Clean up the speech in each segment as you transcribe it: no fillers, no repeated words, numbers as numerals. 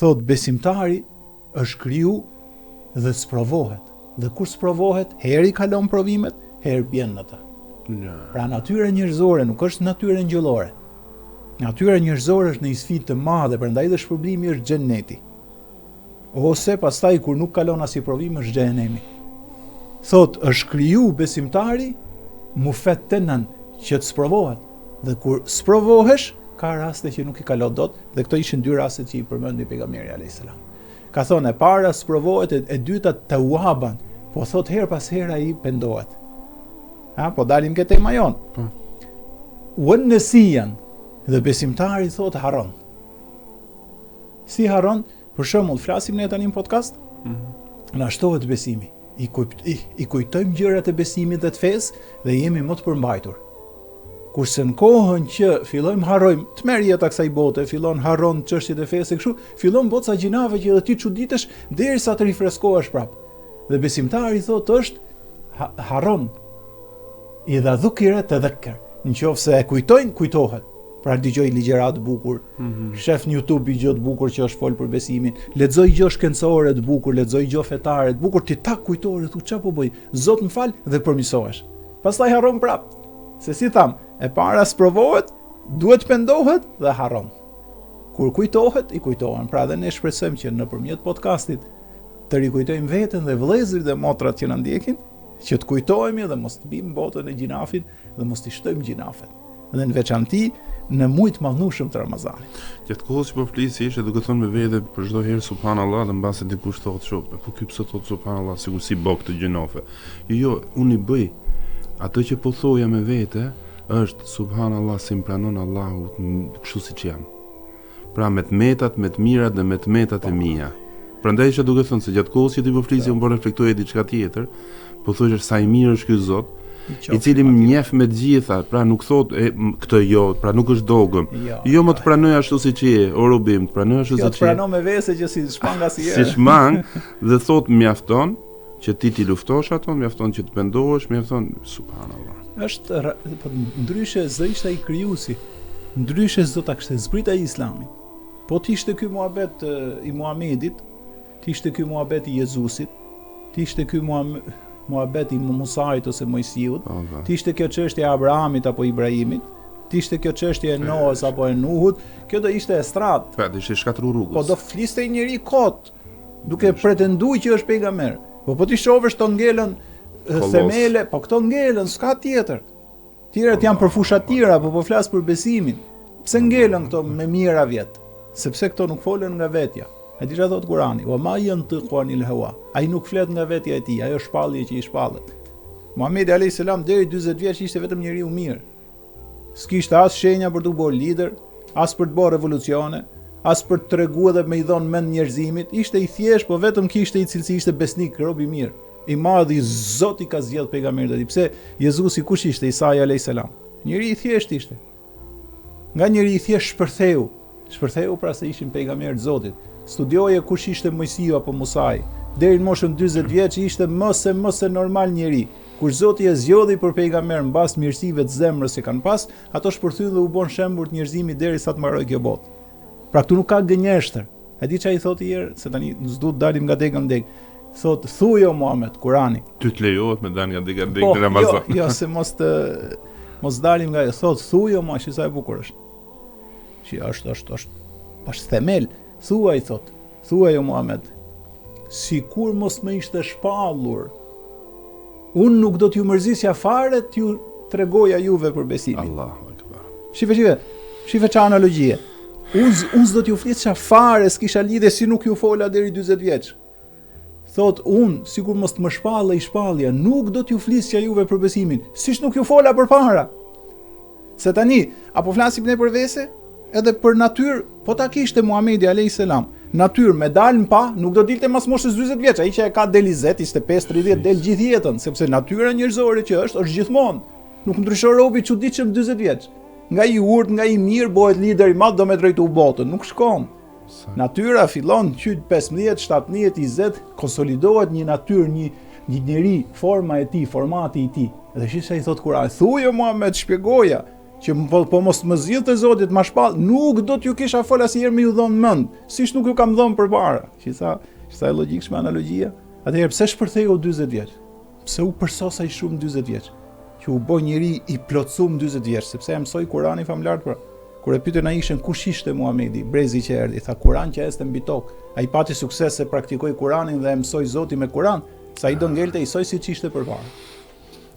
thot besimtari është kriju dhe sprovohet. Dhe kur sprovohet, heri kalon provimet, herë bjen në ta. Pra natyra njerëzore nuk është natyra ngjëllore. Natyra njerëzore është në një sfidë të madhe, prandaj dhe shpërblimi është xheneti. Ose pastaj kur nuk kalon as i provim është xhenemi. Thot është kriju besimtari mufet tenan që të sprovohet. Dhe kur sprovohesh, ka raste që nuk i kalon dot, dhe këto ishin dy rastet që i përmendi pejgamberi alayhis salam. Ka thonë e para sprovohet, e dyta tawwaban, po thot her pas here ai pendohet. Po dalim ke tema jon. Wan nasiyan, dhe besimtari thot harron. Si harron? Për shembull, flasim ne tani në podcast, na shtohet besimi. I kujtojmë gjërat e besimit dhe të fesë dhe jemi më të përmbajtur. Kurse në kohën që fillojmë harrojmë, të merr jeta kësaj bote, fillon harron çështjet e fesë kështu, fillon boca gjinave që edhe ti çuditesh derisa të rifreskohesh prap. Dhe besimtari thotë është harron. Idha dhukira tadhakkar. Nëse e kujtojnë, kujtohet. Pra dëgjoj ligjëra të bukur, shef në YouTube gjë të bukur që është fol për besimin, lexoj gjë shkencore të bukur, lexoj gjë fetare të bukur, ti tak kujtore, thu çfarë po bëj? Zot më fal dhe përmirësohesh. Pastaj harron prap. Se si tham, e para sprovohet, duhet pendohet dhe harron. Kur kujtohet, i kujtohen. Pra dhe ne shpresojmë që nëpërmjet podcastit të rikujtojmë veten dhe vëllezërit dhe motrat që na ndjekin, që të kujtohemi dhe mos të bim botën e gjinafit dhe mos të shtojmë gjinafet. Dhe në veçanti në muaj të madhnushëm të Ramazanit. Gjatë kohës që po flisi ishe duke thënë me vete për çdo herë subhanallahu dhe mbase dikush thotë shoh, po ky pse thotë subhanallahu sikur si bok të gjinofe. Jo, unë i bëj atë që po thoja me vete është subhanallahu si më pranon Allahu kështu siç jam. Pra me të metat, me të mirat dhe me të metat e mia. Prandaj isha duke thënë se gjatë kohës që ti po flisi unë po reflektoja diçka tjetër, po thosh sa i mirë është ky Zot. I cili më njeh me të gjitha, pra nuk thot këtë jo, pra nuk është dogëm. Jo më të pranoj ashtu siç je, o robim, të pranoj ashtu siç je. Jo të pranoj me vese që si shpang asnjëherë. Si shmang dhe thot mjafton që ti luftosh ato, mjafton që të pendohesh, mjafton subhanallahu. Është ndryshe zë ishte ai krijuesi. Ndryshe zë ta kishte zbrit ai Islamin. Po ti ishte ky muhabet i Muhamedit, ti ishte ky muhabet i Jezusit, ti ishte ky muhabet i Musait ose Mojsiut, ti ishte kjo çështje e Abrahamit apo Ibrahimit, ti ishte kjo çështje e Noës apo e Nuhut, kjo do ishte estrat. Po do ishte shkatru rrugës. Po do fliste një njeri kot, duke pretenduar që është pejgamber. Po ti shohësh to ngelën themele, po këto ngelën, s'ka tjetër. Tjerat janë për fusha tjera, po flas për besimin. Pse ngelën këto me mijëra vjet? Sepse këto nuk folen nga vetja. E di çfarë thot Kurani, wa ma yantiqu anil hawa. Ai nuk flet nga vetja e tij, ajo shpallje që i shpallet. Muhamedi alayhis salam deri 40 vjeç ishte vetëm njeriu mirë. S'kishte as shenja për të bërë lider, as për të bërë revolucione, as për të treguar dhe me i dhënë mend njerëzimit, ishte i thjesht, po vetëm kishte i cilësi ishte besnik, rob i mirë. I madh i Zoti ka zgjedh pejgamberin e tij. Pse Jezusi kush ishte? Isa alayhis salam. Njeri i thjesht ishte. Nga njeri i thjesht shpërtheu. Shpërtheu pra se ishin pejgamberët e Zotit. Studioje kush ishte Mojsiu apo Musai. Deri në moshën 40 vjeç ishte mëse normal njeri. Kur Zoti e zgjodhi për pejgamber mbas mirësive të zemrës që kanë pas, ato shpërthyen dhe u bën shembull të njerëzimit derisa të mbaroi kjo botë. Pra këtu nuk ka gënjeshtër. E di çfarë i thotë ieri, se tani s'du të dalim nga deg në deg. Thotë thuaj o Muhammed, Kurani. Ty të lejohet me dal nga deg në deg në Ramazan. Jo, se mos dalim nga, thotë thuaj o Muhammed, sa e bukur është. Që është themel. Thuaj thot, thuaj o Muhammed, sikur mos më ishte shpallur, unë nuk do t'ju mërzisja fare t'ju tregoja juve për besimin. Allahu Akbar. Shife qa analogjie. Unë s'do t'ju flisja fare, s'kisha lidhe si nuk ju fola deri 40 vjeç. Thot, unë, sikur mos të më shpallë i shpallja, nuk do t'ju flisja juve për besimin, siç nuk ju fola për para. Se tani, apo flasim ne për vese? Edhe për natyrë, po ta kishte Muhamedi alayhis salam, natyrë me dalën pa, nuk do dilte mas moshës 40 vjeç, ai që e ka delizet, ishte 5-30 del gjithë jetën, sepse natyra njerëzore që është gjithmonë. Nuk ndryshon robi çuditshëm 40 vjeç. Nga i urt, nga i mirë bëhet lider i madh do me drejtu botën, nuk shkon. Natyra fillon qyt 15, 17, 20, konsolidohet një natyrë, një njeri, forma e tij, formati i tij. Dhe shisa i thot Kurani, thuaj Muhammed, shpjegoja që po mos më zgjidh të Zotit ma shpall, nuk do t'ju kisha fol asnjëherë me ju dhon mend, siç nuk ju kam dhënë përpara. Që sa e logjikshme analogjia. Atëherë pse shpërtheu 40 vjeç? Pse u përsosaj shumë 40 vjeç? Që u bë njeri i plotësuar 40 vjeç, sepse e mësoi Kur'anin famlar pra. Kur e pyetën Aishën kush ishte Muhamedi, brezi që erdhi, tha Kur'an që este mbi tokë. Ai pati sukses se praktikoi Kur'anin dhe e mësoi Zotin me Kur'an, sa ai do ngelte i soi siç ishte përpara.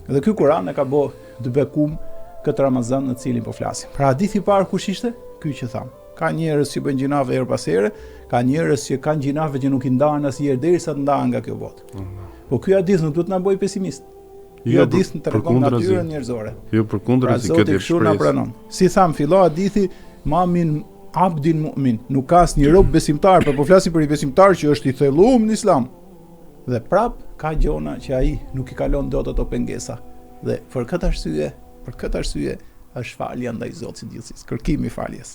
Dhe ky Kur'an e ka bë të bekum këtë Ramazan në cilin po flasim. Pra hadithi i parë kush ishte? Ky që tham. Ka njerëz që bëjnë gjinave her pas here, ka njerëz që kanë gjinave që nuk i ndahen asnjëherë derisa të ndahen nga kjo botë. Po ky hadith nuk duhet na bëj pesimist. Ky hadith tregon natyrën njerëzore. Jo përkundrazi këtë shpresë. Si tham fillo hadithi ma min abdin mu'min, nuk ka asnjë rob besimtar, por po flasim për një besimtar që është i thelluar në Islam. Dhe prap ka gjona që ai nuk i kalon dot ato pengesa. Dhe për këtë arsye është falja ndaj Zotit gjithësisë, kërkimi i faljes.